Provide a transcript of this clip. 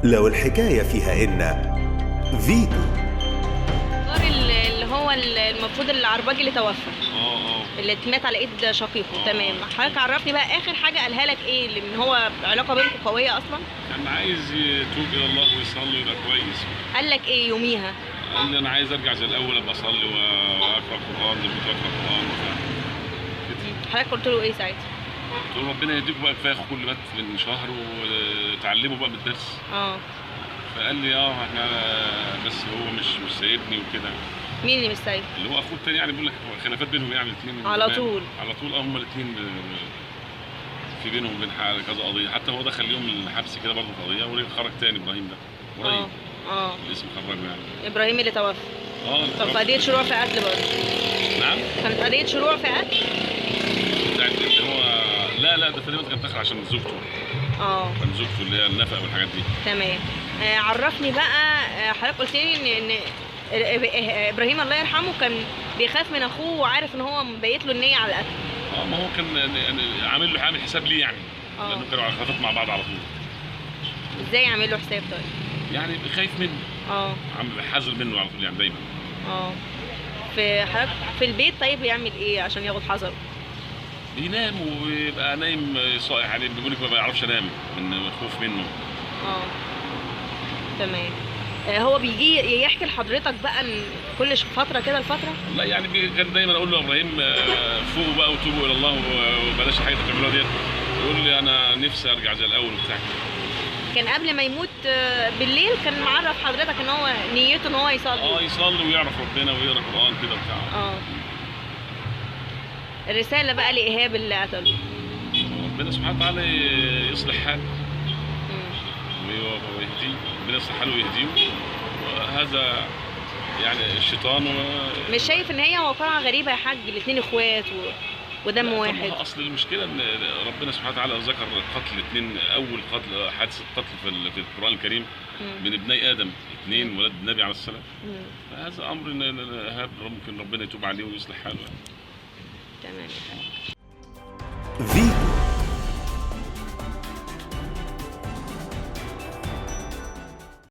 لو الحكاية فيها إن فيتو. اللي هو المفروض العرباجي اللي توفى اللي مات على ايد شقيقه. تمام، حضرتك عرفني بقى اخر حاجه قالها لك ايه، ان هو علاقه بينكم قويه اصلا؟ كان عايز يتوب الى الله ويصلي ويبقى كويس. قال لك ايه يوميها؟ قال لي انا عايز ارجع زي الاول، ابقى اصلي واقرا قران زي ما كنت بقرا قران حضرتك قلت له ايه ساعتها؟ قلت له ربنا يهديكم بقى، كفايه اخوكم اللي مات من شهر وتعلموا بقى من الدرس. فقال لي احنا بس هو مش سايبني وكده. مين اللي مش سايب؟ اللي هو اخوه التاني، يعني بيقول لك خلافات بينهم يعني الاثنين على طول هم الاثنين في بينهم وبين كذا قضيه، حتى هو دخل اليوم الحبس كده برضه في قضيه وخرج تاني. ابراهيم ده قريب الاسم خرجه يعني. ابراهيم اللي توفى. طب قضيه شروع في قتل برضه؟ نعم، كانت قضيه شروع في قتل بتاعت اللي هو لا ده تقريبا كان داخل عشان زوجته. كان زوجته اللي هي النفقه والحاجات دي. تمام. عرفني بقى، حضرتك قلت لي ان ابراهيم الله يرحمه كان بيخاف من اخوه وعارف ان هو مبيت له النيه على القتل. ما هو كان عامل حساب ليه يعني. لانه كانوا على خطط مع بعض على طول. ازاي عامل له حساب طيب؟ يعني خايف منه. عامل حذر منه على طول يعني دايما. في حضرتك في البيت طيب بيعمل ايه عشان ياخد حذره؟ بينام ويبقى نايم يعني بيقول لك ما بيعرفش انام من الخوف منه. تمام. هو بيجي يحكي لحضرتك بقى كل فتره كده لفتره؟ لا يعني كان دايما اقول له يا ابراهيم فوقوا بقى وتوبوا الى الله وبلاش الحاجه اللي بتعملوها ديت. يقول لي انا نفسي ارجع زي الاول وبتاع. كان قبل ما يموت بالليل كان معرف حضرتك ان هو نيته ان هو يصلي؟ يصلي ويعرف ربنا ويقرا قران كده وبتاع. الرساله بقى لايهاب اللي قتله؟ ربنا سبحانه وتعالى يصلح حاله ويهديه. ربنا يصلح حاله ويهديه. وهذا يعني الشيطان مش شايف ان هي واقعه غريبه يا حاج؟ الاثنين اخوات ودم واحد. اصل المشكله ان ربنا سبحانه وتعالى ذكر قتل اثنين. اول قتل حادثه قتل في القران الكريم من ابني ادم، اثنين ولاد النبي عليه السلام. فهذا امر ان ايهاب ممكن ربنا يتوب عليه ويصلح حاله. تمام يا حاج.